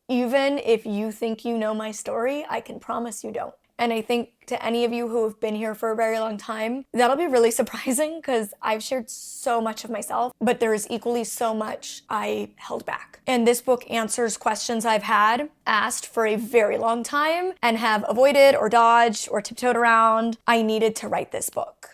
even if you think you know my story, I can promise you don't. And I think to any of you who have been here for a very long time, that'll be really surprising because I've shared so much of myself, but there is equally so much I held back. And this book answers questions I've had asked for a very long time and have avoided or dodged or tiptoed around. I needed to write this book.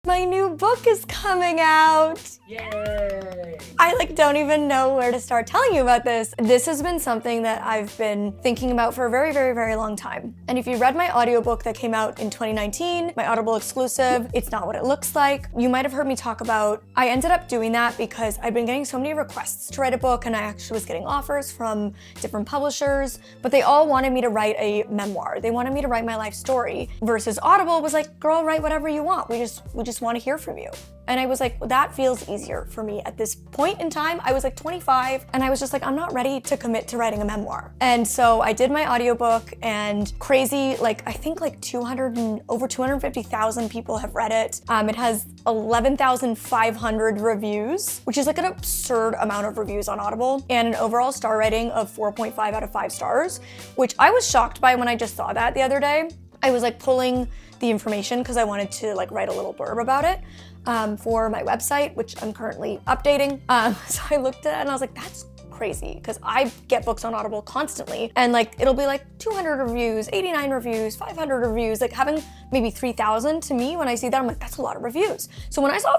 My new book is coming out. Yay! I don't even know where to start telling you about this. This has been something that I've been thinking about for a very, very, very long time. And if you read my audiobook that came out in 2019, my Audible exclusive, It's Not What It Looks Like, you might have heard me talk about, I ended up doing that because I've been getting so many requests to write a book, and I actually was getting offers from different publishers, but they all wanted me to write a memoir. They wanted me to write my life story, versus Audible was like, girl, write whatever you want. We just want to hear from you. And I was like, well, that feels easier for me at this point in time. I was 25 and I was just I'm not ready to commit to writing a memoir. And so I did my audiobook, and crazy, I think over 250,000 people have read it. It has 11,500 reviews, which is an absurd amount of reviews on Audible, and an overall star rating of 4.5 out of 5 stars, which I was shocked by when I just saw that the other day. I was pulling the information because I wanted to write a little blurb about it for my website, which I'm currently updating. So I looked at it and I was like, that's crazy, because I get books on Audible constantly, and it'll be 200 reviews, 89 reviews, 500 reviews, having maybe 3,000 to me when I see that, I'm like, that's a lot of reviews. So when I saw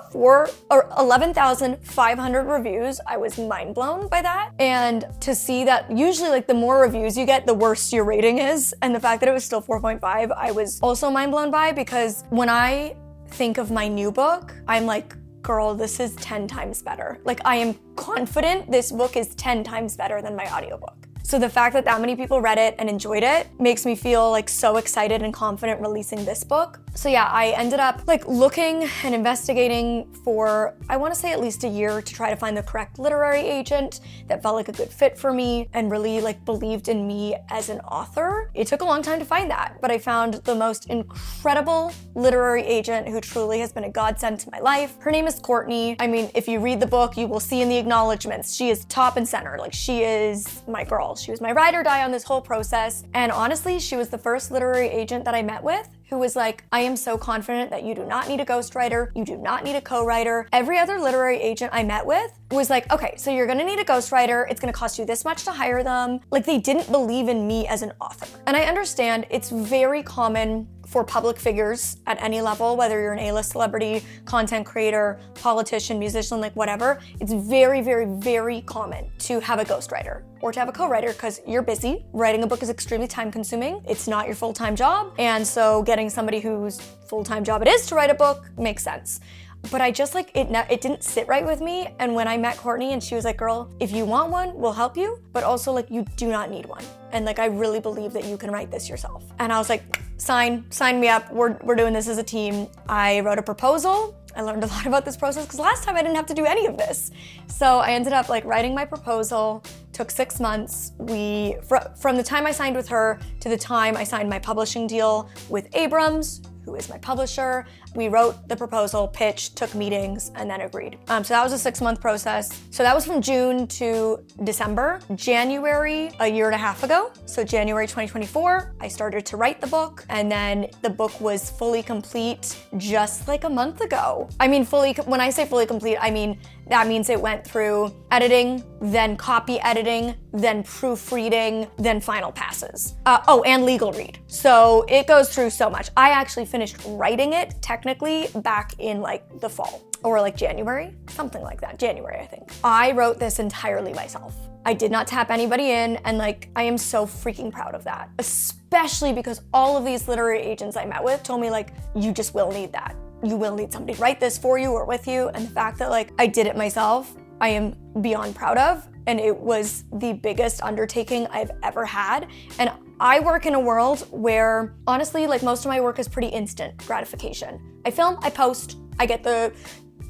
11,500 reviews, I was mind blown by that. And to see that usually the more reviews you get, the worse your rating is, and the fact that it was still 4.5, I was also mind blown by, because when I think of my new book, I'm like, girl, this is 10 times better. I am confident this book is 10 times better than my audiobook. So the fact that that many people read it and enjoyed it makes me feel so excited and confident releasing this book. So yeah, I ended up looking and investigating for, I want to say, at least a year to try to find the correct literary agent that felt like a good fit for me and really believed in me as an author. It took a long time to find that, but I found the most incredible literary agent who truly has been a godsend to my life. Her name is Courtney. I mean, if you read the book, you will see in the acknowledgements, she is top and center. She is my girl. She was my ride or die on this whole process. And honestly, she was the first literary agent that I met with who was like, I am so confident that you do not need a ghostwriter, you do not need a co-writer. Every other literary agent I met with was like, okay, so you're gonna need a ghostwriter, it's gonna cost you this much to hire them. They didn't believe in me as an author. And I understand it's very common for public figures at any level, whether you're an A-list celebrity, content creator, politician, musician, whatever, it's very, very, very common to have a ghostwriter or to have a co-writer because you're busy. Writing a book is extremely time consuming. It's not your full-time job. And so getting somebody whose full-time job it is to write a book makes sense. But I just it didn't sit right with me. And when I met Courtney and she was like, girl, if you want one, we'll help you. But also you do not need one. And I really believe that you can write this yourself. And I was like, sign me up. We're doing this as a team. I wrote a proposal. I learned a lot about this process because last time I didn't have to do any of this. So I ended up writing my proposal, took 6 months. From the time I signed with her to the time I signed my publishing deal with Abrams, who is my publisher, we wrote the proposal, pitched, took meetings, and then agreed. So that was a 6-month process. So that was from June to December. January, a year and a half ago, so January 2024, I started to write the book, and then the book was fully complete just a month ago. I mean, when I say fully complete, I mean, that means it went through editing, then copy editing, then proofreading, then final passes. And legal read. So it goes through so much. I actually finished writing it technically back in the fall or January, something like that. January, I think. I wrote this entirely myself. I did not tap anybody in, and I am so freaking proud of that, especially because all of these literary agents I met with told me you just will need that. You will need somebody to write this for you or with you. And the fact that I did it myself, I am beyond proud of. And it was the biggest undertaking I've ever had. And I work in a world where honestly, most of my work is pretty instant gratification. I film, I post, I get the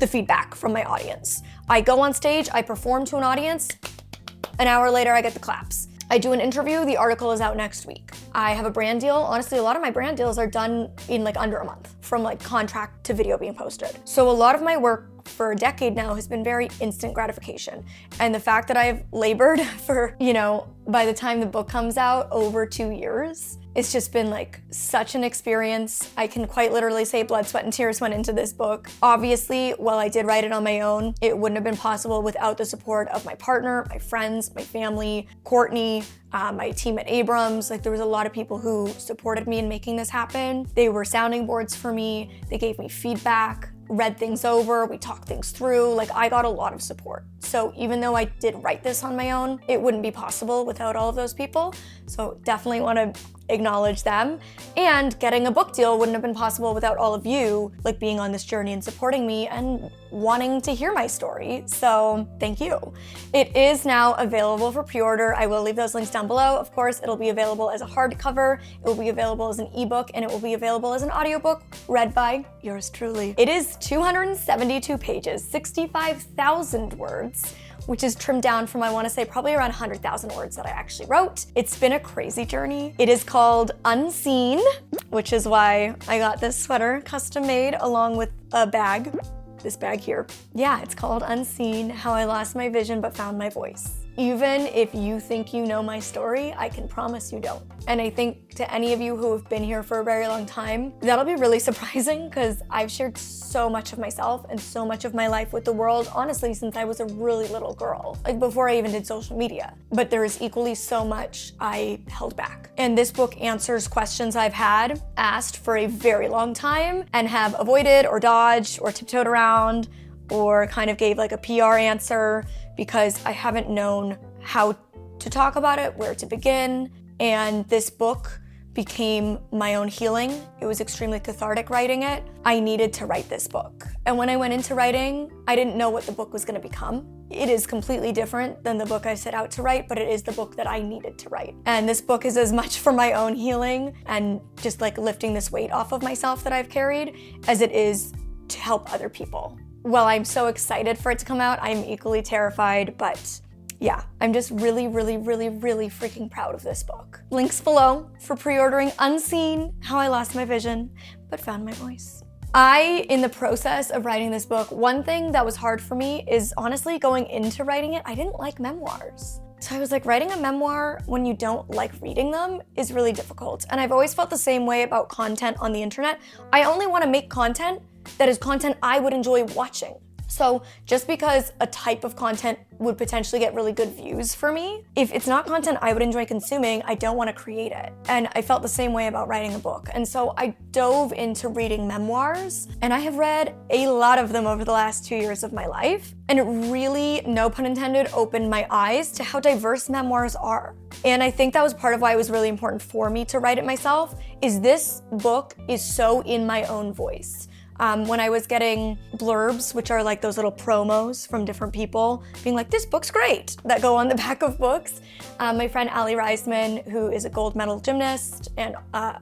feedback from my audience. I go on stage, I perform to an audience, an hour later I get the claps. I do an interview, the article is out next week. I have a brand deal. Honestly, a lot of my brand deals are done in under a month. from like contract to video being posted. So a lot of my work for a decade now has been very instant gratification. And the fact that I've labored for, by the time the book comes out, over 2 years, it's just been like such an experience. I can quite literally say blood, sweat, and tears went into this book. Obviously, while I did write it on my own, it wouldn't have been possible without the support of my partner, my friends, my family, Courtney, my team at Abrams. Like, there was a lot of people who supported me in making this happen. They were sounding boards for me. They gave me feedback, read things over, we talked things through. Like, I got a lot of support. So even though I did write this on my own, it wouldn't be possible without all of those people. So definitely want to acknowledge them. And getting a book deal wouldn't have been possible without all of you, like, being on this journey and supporting me and wanting to hear my story. So thank you. It is now available for pre-order. I will leave those links down below. Of course, it'll be available as a hardcover, it will be available as an ebook, and it will be available as an audiobook read by yours truly. It is 272 pages, 65,000 words, which is trimmed down from, I want to say, probably around 100,000 words that I actually wrote. It's been a crazy journey. It is called Unseen, which is why I got this sweater custom made along with a bag, this bag here. Yeah, it's called Unseen, How I Lost My Vision But Found My Voice. Even if you think you know my story, I can promise you don't. And I think to any of you who have been here for a very long time, that'll be really surprising, because I've shared so much of myself and so much of my life with the world, honestly, since I was a really little girl, like before I even did social media. But there is equally so much I held back. And this book answers questions I've had asked for a very long time and have avoided or dodged or tiptoed around, or kind of gave like a PR answer because I haven't known how to talk about it, where to begin. And this book became my own healing. It was extremely cathartic writing it. I needed to write this book. And when I went into writing, I didn't know what the book was gonna become. It is completely different than the book I set out to write, but it is the book that I needed to write. And this book is as much for my own healing and just like lifting this weight off of myself that I've carried, as it is to help other people. Well, I'm so excited for it to come out. I'm equally terrified, but yeah, I'm just really, really, really, really freaking proud of this book. Links below for pre-ordering Unseen, How I Lost My Vision But Found My Voice. In the process of writing this book, one thing that was hard for me is honestly going into writing it, I didn't like memoirs. So I was like, writing a memoir when you don't like reading them is really difficult. And I've always felt the same way about content on the internet. I only want to make content that is content I would enjoy watching. So just because a type of content would potentially get really good views for me, if it's not content I would enjoy consuming, I don't want to create it. And I felt the same way about writing a book. And so I dove into reading memoirs, and I have read a lot of them over the last 2 years of my life. And it really, no pun intended, opened my eyes to how diverse memoirs are. And I think that was part of why it was really important for me to write it myself, is this book is so in my own voice. When I was getting blurbs, which are like those little promos from different people, being like, this book's great, that go on the back of books. My friend Ali Reisman, who is a gold medal gymnast and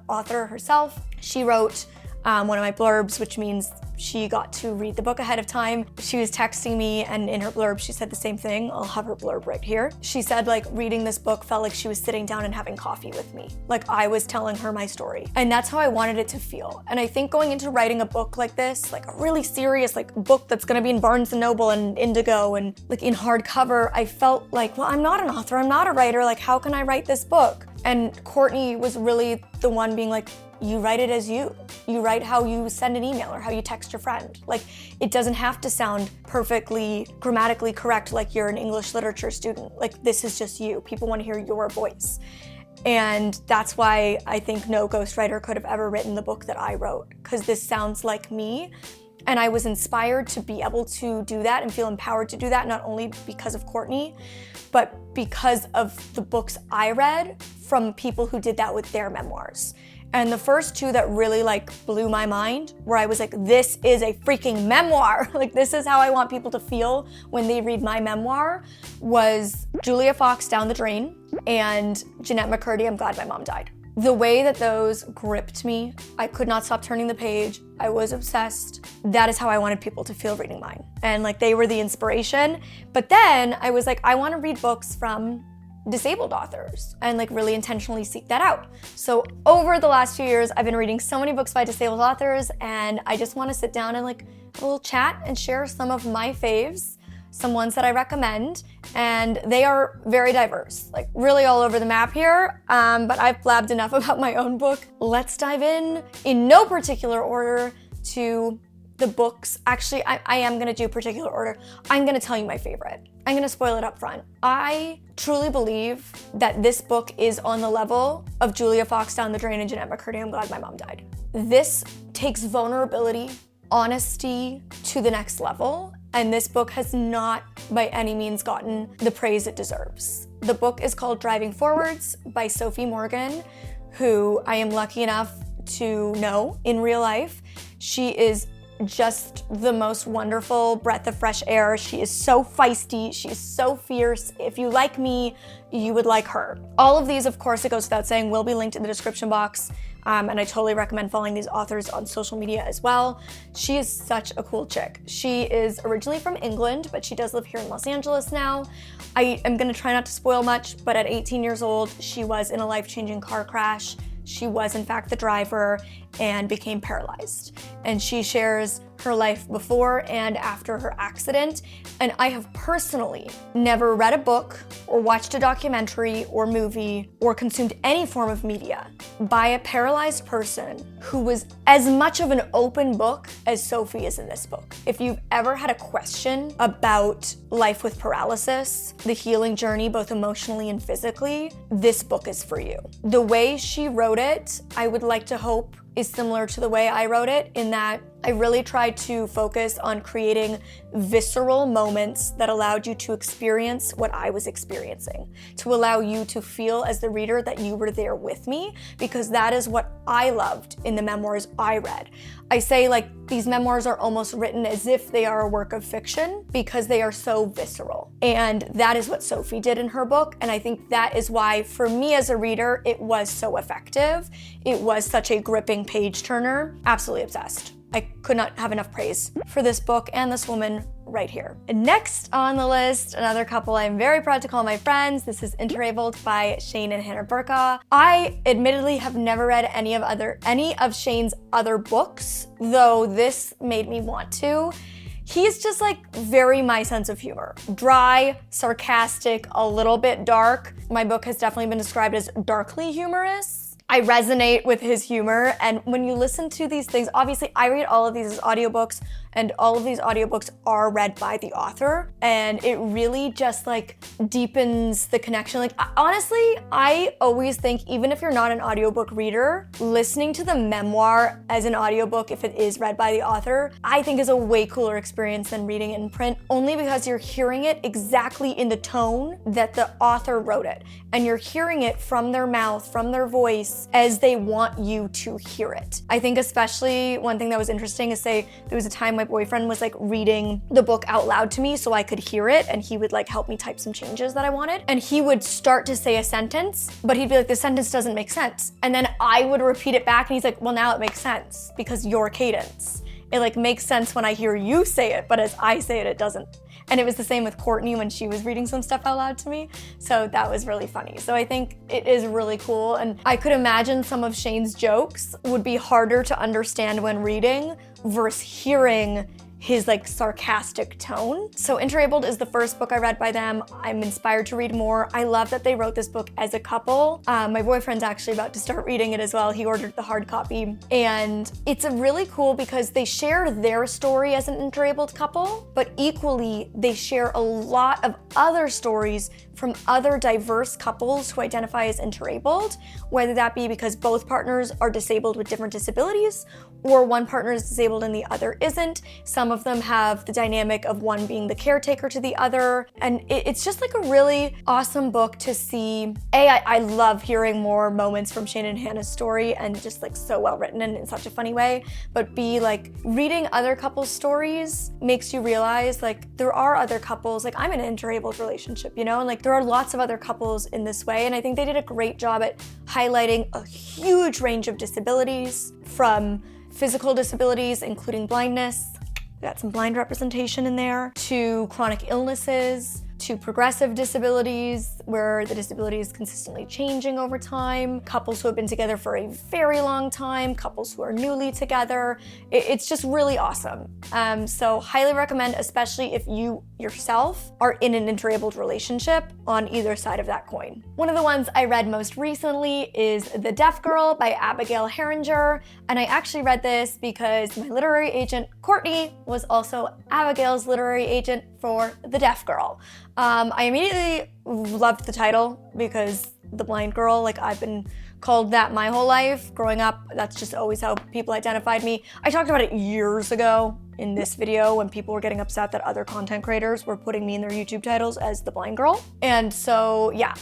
author herself, she wrote one of my blurbs, which means she got to read the book ahead of time. She was texting me, and in her blurb, she said the same thing. I'll have her blurb right here. She said, like, reading this book felt like she was sitting down and having coffee with me. Like, I was telling her my story. And that's how I wanted it to feel. And I think going into writing a book like this, like a really serious, like, book that's gonna be in Barnes & Noble and Indigo and like in hardcover, I felt like, well, I'm not an author, I'm not a writer, like, how can I write this book? And Courtney was really the one being like, you write it as you. You write how you send an email or how you text your friend. Like, it doesn't have to sound perfectly grammatically correct like you're an English literature student. Like, this is just you. People want to hear your voice. And that's why I think no ghostwriter could have ever written the book that I wrote, because this sounds like me. And I was inspired to be able to do that and feel empowered to do that, not only because of Courtney, but because of the books I read from people who did that with their memoirs. And the first two that really like blew my mind, where I was like, this is a freaking memoir. Like, this is how I want people to feel when they read my memoir, was Julia Fox, Down the Drain, and Jeanette McCurdy, I'm Glad My Mom Died. The way that those gripped me, I could not stop turning the page. I was obsessed. That is how I wanted people to feel reading mine. And like, they were the inspiration. But then I was like, I want to read books from disabled authors and like really intentionally seek that out. So over the last few years, I've been reading so many books by disabled authors, and I just want to sit down and like have a little chat and share some of my faves, some ones that I recommend, and they are very diverse, like really all over the map here, but I've blabbed enough about my own book. Let's dive in no particular order, to the books. Actually, I am gonna do particular order. I'm gonna tell you my favorite. I'm gonna spoil it up front. I truly believe that this book is on the level of Julia Fox Down the Drain and Jeanette McCurdy, I'm Glad My Mom Died. This takes vulnerability, honesty to the next level, and this book has not by any means gotten the praise it deserves. The book is called Driving Forwards by Sophie Morgan, who I am lucky enough to know in real life. She is just the most wonderful breath of fresh air. She is so feisty, she's so fierce. If you like me, you would like her. All of these, of course, it goes without saying, will be linked in the description box. And I totally recommend following these authors on social media as well. She is such a cool chick. She is originally from England, but she does live here in Los Angeles now. I am gonna try not to spoil much, but at 18 years old, she was in a life-changing car crash. She was in fact the driver and became paralyzed. And she shares her life before and after her accident. And I have personally never read a book or watched a documentary or movie or consumed any form of media by a paralyzed person who was as much of an open book as Sophie is in this book. If you've ever had a question about life with paralysis, the healing journey, both emotionally and physically, this book is for you. The way she wrote it, I would like to hope, is similar to the way I wrote it, in that I really tried to focus on creating visceral moments that allowed you to experience what I was experiencing, to allow you to feel as the reader that you were there with me, because that is what I loved in the memoirs I read. I say like these memoirs are almost written as if they are a work of fiction because they are so visceral. And that is what Sophie did in her book. And I think that is why, for me as a reader, it was so effective. It was such a gripping page turner. Absolutely obsessed. I could not have enough praise for this book and this woman right here. And next on the list, another couple I'm very proud to call my friends. This is Interabled by Shane and Hannah Burkoff. I admittedly have never read any of Shane's other books, though this made me want to. He's just like very my sense of humor. Dry, sarcastic, a little bit dark. My book has definitely been described as darkly humorous. I resonate with his humor, and when you listen to these things, obviously I read all of these as audiobooks, and all of these audiobooks are read by the author, and it really just like deepens the connection. Like honestly, I always think, even if you're not an audiobook reader, listening to the memoir as an audiobook, if it is read by the author, I think is a way cooler experience than reading it in print, only because you're hearing it exactly in the tone that the author wrote it, and you're hearing it from their mouth, from their voice, as they want you to hear it. I think especially one thing that was interesting is, say there was a time my boyfriend was like reading the book out loud to me so I could hear it, and he would like help me type some changes that I wanted, and he would start to say a sentence, but he'd be like, this sentence doesn't make sense, and then I would repeat it back and he's like, well, now it makes sense because your cadence. It like makes sense when I hear you say it, but as I say it, it doesn't. And it was the same with Courtney when she was reading some stuff out loud to me. So that was really funny. So I think it is really cool. And I could imagine some of Shane's jokes would be harder to understand when reading versus hearing his like sarcastic tone. So Interabled is the first book I read by them. I'm inspired to read more. I love that they wrote this book as a couple. My boyfriend's actually about to start reading it as well. He ordered the hard copy. And it's a really cool because they share their story as an interabled couple, but equally they share a lot of other stories from other diverse couples who identify as interabled, whether that be because both partners are disabled with different disabilities, or one partner is disabled and the other isn't. Some of them have the dynamic of one being the caretaker to the other. And it's just like a really awesome book to see. I love hearing more moments from Shane and Hannah's story, and just like so well written and in such a funny way. But B, like reading other couples' stories makes you realize like there are other couples, like I'm in an interabled relationship, you know, and like there are lots of other couples in this way. And I think they did a great job at highlighting a huge range of disabilities, from physical disabilities, including blindness, we got some blind representation in there, to chronic illnesses, to progressive disabilities, where the disability is consistently changing over time, couples who have been together for a very long time, couples who are newly together. It's just really awesome. So highly recommend, especially if you yourself are in an interabled relationship on either side of that coin. One of the ones I read most recently is The Deaf Girl by Abigail Haringer, and I actually read this because my literary agent, Courtney, was also Abigail's literary agent for The Deaf Girl. I immediately loved the title because the blind girl, like I've been called that my whole life. Growing up, that's just always how people identified me. I talked about it years ago in this video when people were getting upset that other content creators were putting me in their YouTube titles as the blind girl. And so, yeah,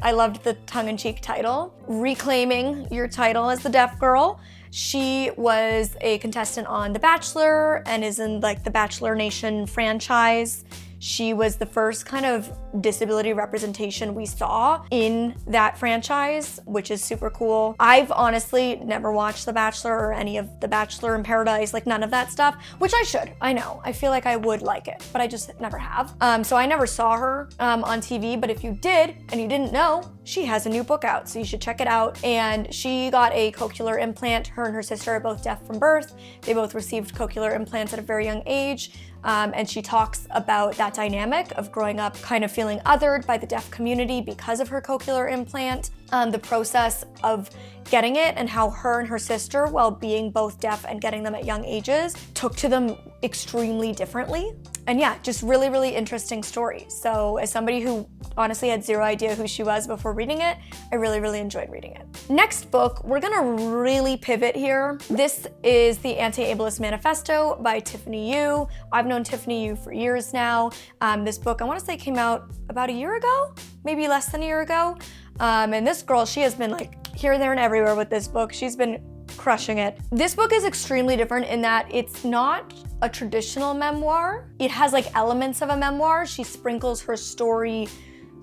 I loved the tongue-in-cheek title. Reclaiming your title as the deaf girl. She was a contestant on The Bachelor and is in like the Bachelor Nation franchise. She was the first kind of disability representation we saw in that franchise, which is super cool. I've honestly never watched The Bachelor or any of The Bachelor in Paradise, like none of that stuff, which I should, I know. I feel like I would like it, but I just never have. So I never saw her on TV, but if you did and you didn't know, she has a new book out, so you should check it out. And she got a cochlear implant. Her and her sister are both deaf from birth. They both received cochlear implants at a very young age. And she talks about that dynamic of growing up kind of feeling othered by the deaf community because of her cochlear implant, the process of getting it and how her and her sister, while being both deaf and getting them at young ages, took to them extremely differently. And yeah, just really, really interesting story. So as somebody who honestly had zero idea who she was before reading it, I really, really enjoyed reading it. Next book, we're gonna really pivot here. This is the Anti-Ableist Manifesto by Tiffany Yu. I've known Tiffany Yu for years now. This book, I wanna say came out about a year ago, maybe less than a year ago. And this girl, she has been like here, there, and everywhere with this book. She's been crushing it. This book is extremely different in that it's not a traditional memoir. It has like elements of a memoir. She sprinkles her story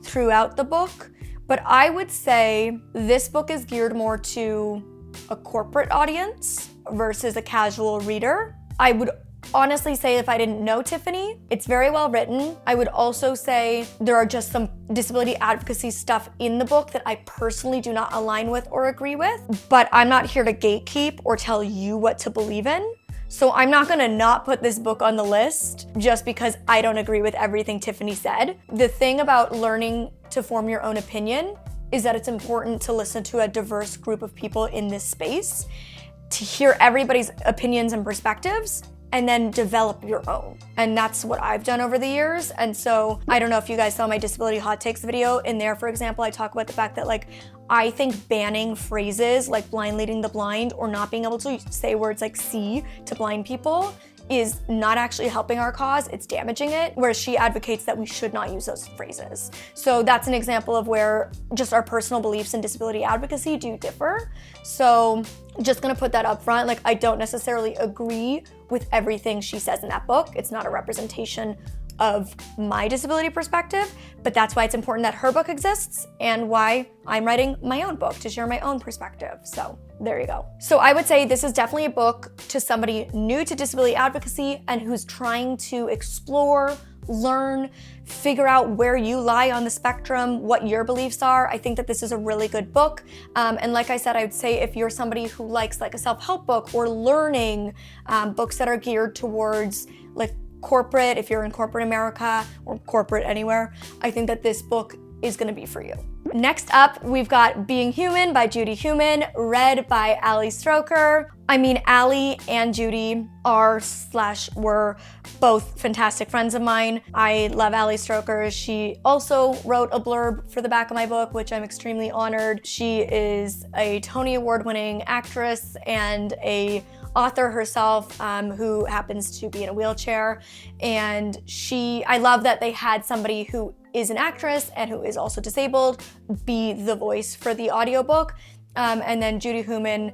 throughout the book, but I would say this book is geared more to a corporate audience versus a casual reader. I would honestly say if I didn't know Tiffany, it's very well written. I would also say there are just some disability advocacy stuff in the book that I personally do not align with or agree with, but I'm not here to gatekeep or tell you what to believe in. So I'm not gonna not put this book on the list just because I don't agree with everything Tiffany said. The thing about learning to form your own opinion is that it's important to listen to a diverse group of people in this space, to hear everybody's opinions and perspectives, and then develop your own. And that's what I've done over the years. And so I don't know if you guys saw my disability hot takes video. In there, for example, I talk about the fact that like, I think banning phrases like blind leading the blind or not being able to say words like see to blind people is not actually helping our cause, it's damaging it, whereas she advocates that we should not use those phrases. So that's an example of where just our personal beliefs in disability advocacy do differ. So just gonna put that up front, like I don't necessarily agree with everything she says in that book. It's not a representation of my disability perspective, but that's why it's important that her book exists and why I'm writing my own book to share my own perspective. So there you go. So I would say this is definitely a book to somebody new to disability advocacy and who's trying to explore, learn, figure out where you lie on the spectrum, what your beliefs are. I think that this is a really good book. And like I said, I would say if you're somebody who likes like a self-help book or learning, books that are geared towards like corporate, if you're in corporate America or corporate anywhere, I think that this book is gonna be for you. Next up, we've got Being Human by Judy Heumann, read by Ali Stroker. I mean, Ali and Judy were both fantastic friends of mine. I love Ali Stroker. She also wrote a blurb for the back of my book, which I'm extremely honored. She is a Tony Award-winning actress and a author herself who happens to be in a wheelchair. And I love that they had somebody who is an actress and who is also disabled be the voice for the audiobook. And then Judy Heumann,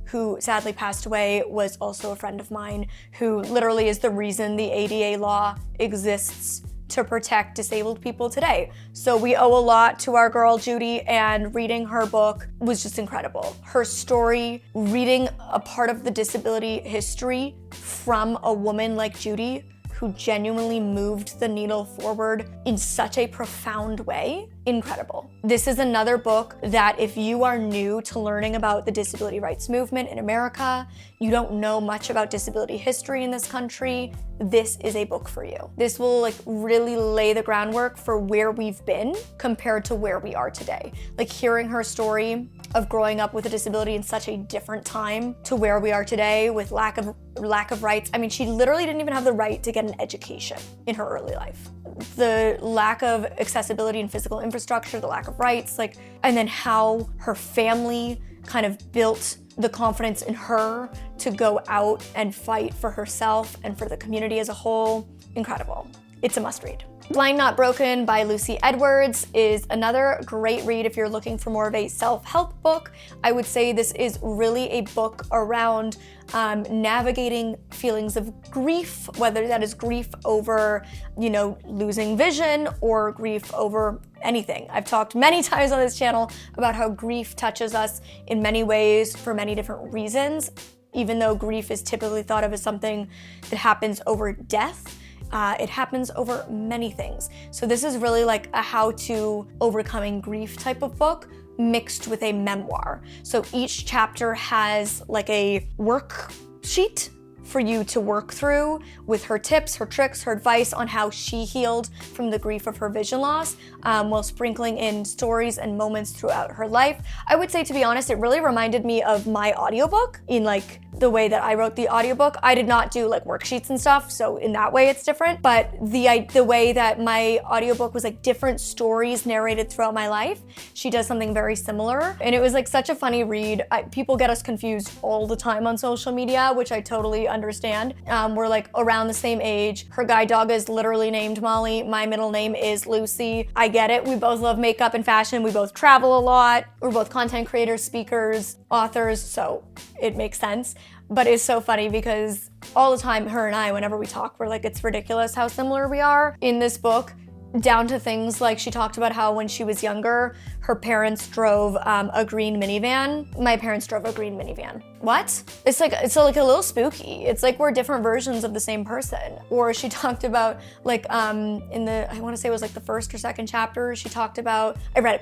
who sadly passed away, was also a friend of mine who literally is the reason the ADA law exists to protect disabled people today. So we owe a lot to our girl Judy, and reading her book was just incredible. Her story, reading a part of the disability history from a woman like Judy who genuinely moved the needle forward in such a profound way. Incredible. This is another book that if you are new to learning about the disability rights movement in America, you don't know much about disability history in this country, this is a book for you. This will like really lay the groundwork for where we've been compared to where we are today. Like hearing her story of growing up with a disability in such a different time to where we are today with lack of rights. I mean, she literally didn't even have the right to get an education in her early life. The lack of accessibility and physical infrastructure, the lack of rights, like, and then how her family kind of built the confidence in her to go out and fight for herself and for the community as a whole. Incredible. It's a must read. Blind Not Broken by Lucy Edwards is another great read if you're looking for more of a self-help book. I would say this is really a book around navigating feelings of grief, whether that is grief over, losing vision or grief over anything. I've talked many times on this channel about how grief touches us in many ways for many different reasons, even though grief is typically thought of as something that happens over death. It happens over many things. So this is really like a how to overcoming grief type of book mixed with a memoir. So each chapter has like a worksheet for you to work through with her tips, her tricks, her advice on how she healed from the grief of her vision loss, while sprinkling in stories and moments throughout her life. I would say, to be honest, it really reminded me of my audiobook in like the way that I wrote the audiobook. I did not do like worksheets and stuff, so in that way it's different, but the way that my audiobook was like different stories narrated throughout my life, she does something very similar. And it was like such a funny read. People get us confused all the time on social media, which I totally understand. We're like around the same age. Her guide dog is literally named Molly. My middle name is Lucy. I get it. We both love makeup and fashion. We both travel a lot. We're both content creators, speakers, authors, so it makes sense. But it's so funny because all the time, her and I, whenever we talk, we're like, it's ridiculous how similar we are in this book, down to things like she talked about how when she was younger, her parents drove a green minivan. My parents drove a green minivan. What? It's like a little spooky. It's like we're different versions of the same person. Or she talked about like I want to say it was like the first or second chapter, she talked about, I read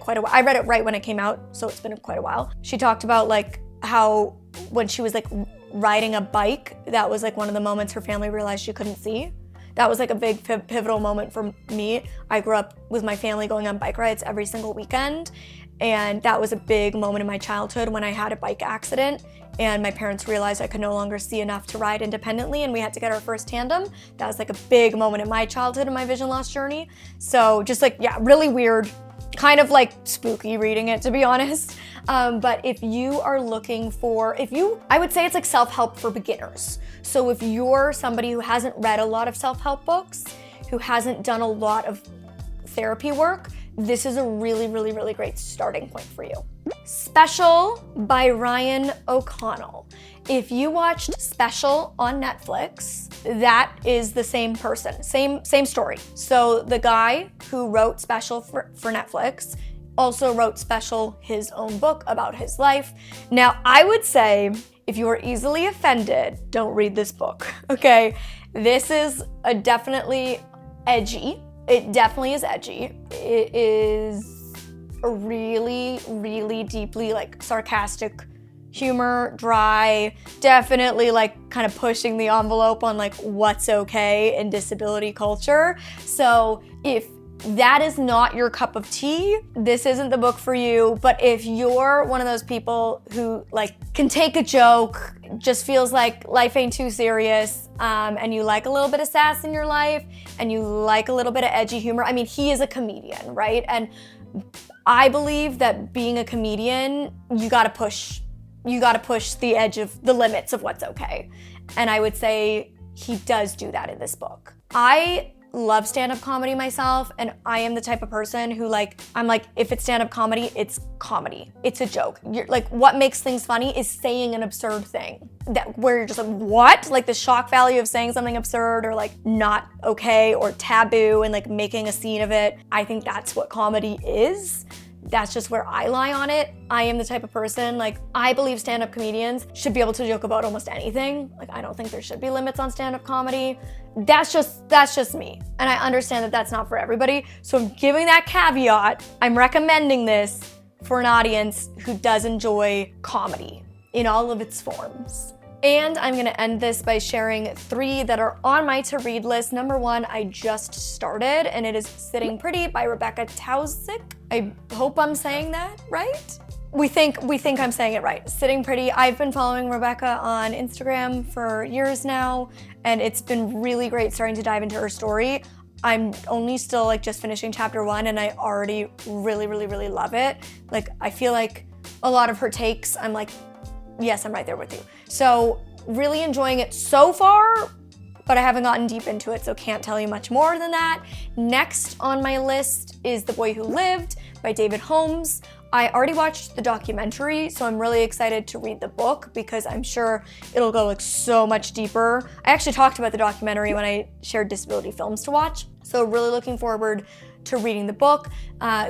it right when it came out, so it's been quite a while. She talked about like how when she was like riding a bike, that was like one of the moments her family realized she couldn't see. That was like a big pivotal moment for me. I grew up with my family going on bike rides every single weekend, and that was a big moment in my childhood when I had a bike accident and my parents realized I could no longer see enough to ride independently and we had to get our first tandem. That was like a big moment in my childhood and my vision loss journey. So just like, yeah, really weird, kind of like spooky reading it, to be honest. But if you are looking for, I would say it's like self-help for beginners. So if you're somebody who hasn't read a lot of self-help books, who hasn't done a lot of therapy work, this is a really, really, really great starting point for you. Special by Ryan O'Connell. If you watched Special on Netflix, that is the same person, same story. So the guy who wrote Special for Netflix also wrote Special, his own book about his life. Now, I would say if you are easily offended, don't read this book, okay? This is definitely edgy. It definitely is edgy. It is a really, really deeply like sarcastic humor, dry, definitely like kind of pushing the envelope on like what's okay in disability culture. So if that is not your cup of tea, this isn't the book for you. But if you're one of those people who like can take a joke, just feels like life ain't too serious, and you like a little bit of sass in your life, and you like a little bit of edgy humor. I mean, he is a comedian, right? And I believe that being a comedian, you gotta push the edge of the limits of what's okay. And I would say he does do that in this book. I love stand-up comedy myself, and I am the type of person who I'm like, if it's stand-up comedy, it's comedy. It's a joke. You're like, what makes things funny is saying an absurd thing where you're just like, what? Like the shock value of saying something absurd or like not okay or taboo and like making a scene of it. I think that's what comedy is. that's just where I lie on it. I am the type of person, like, I believe stand-up comedians should be able to joke about almost anything. Like, I don't think there should be limits on stand-up comedy. That's just me. And I understand that that's not for everybody. So I'm giving that caveat. I'm recommending this for an audience who does enjoy comedy in all of its forms. And I'm gonna end this by sharing 3 that are on my to-read list. Number 1, I just started, and it is Sitting Pretty by Rebecca Taussig. I hope I'm saying that right. We think I'm saying it right. Sitting Pretty. I've been following Rebecca on Instagram for years now, and it's been really great starting to dive into her story. I'm only still like just finishing chapter 1, and I already really, really, really love it. Like, I feel like a lot of her takes, I'm like, yes, I'm right there with you. So really enjoying it so far, but I haven't gotten deep into it, so can't tell you much more than that. Next on my list is The Boy Who Lived by David Holmes. I already watched the documentary, so I'm really excited to read the book because I'm sure it'll go like so much deeper. I actually talked about the documentary when I shared disability films to watch, so really looking forward to reading the book.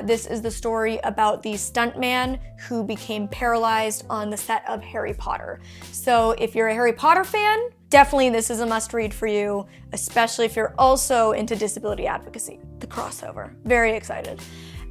This is the story about the stunt man who became paralyzed on the set of Harry Potter. So if you're a Harry Potter fan, definitely this is a must read for you, especially if you're also into disability advocacy. The crossover, very excited.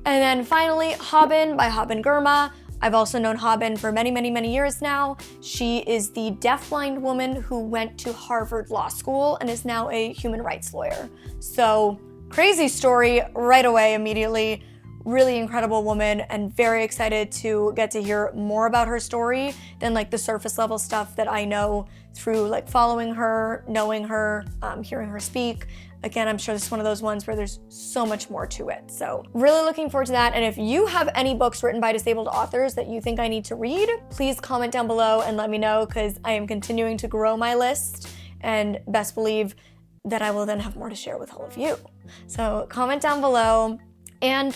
And then finally, Hobin by Hobin Gurma. I've also known Hobin for many, many, many years now. She is the deafblind woman who went to Harvard Law School and is now a human rights lawyer. So crazy story right away, immediately. Really incredible woman, and very excited to get to hear more about her story than like the surface level stuff that I know through like following her, knowing her, hearing her speak. Again, I'm sure this is one of those ones where there's so much more to it. So really looking forward to that. And if you have any books written by disabled authors that you think I need to read, please comment down below and let me know, because I am continuing to grow my list, and best believe that I will then have more to share with all of you. So comment down below, and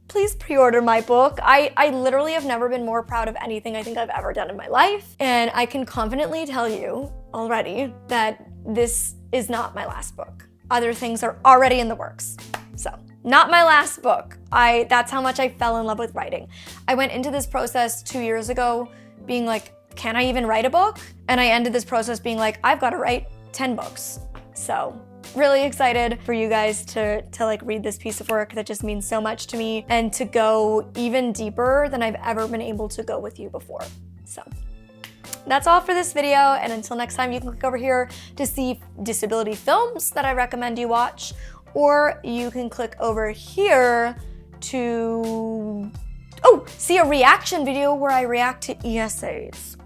please pre-order my book. I literally have never been more proud of anything I think I've ever done in my life. And I can confidently tell you already that this is not my last book. Other things are already in the works. So, not my last book. That's how much I fell in love with writing. I went into this process 2 years ago being like, can I even write a book? And I ended this process being like, I've got to write 10 books. So, really excited for you guys to like read this piece of work that just means so much to me, and to go even deeper than I've ever been able to go with you before. So that's all for this video, and until next time, you can click over here to see disability films that I recommend you watch, or you can click over here to see a reaction video where I react to essays.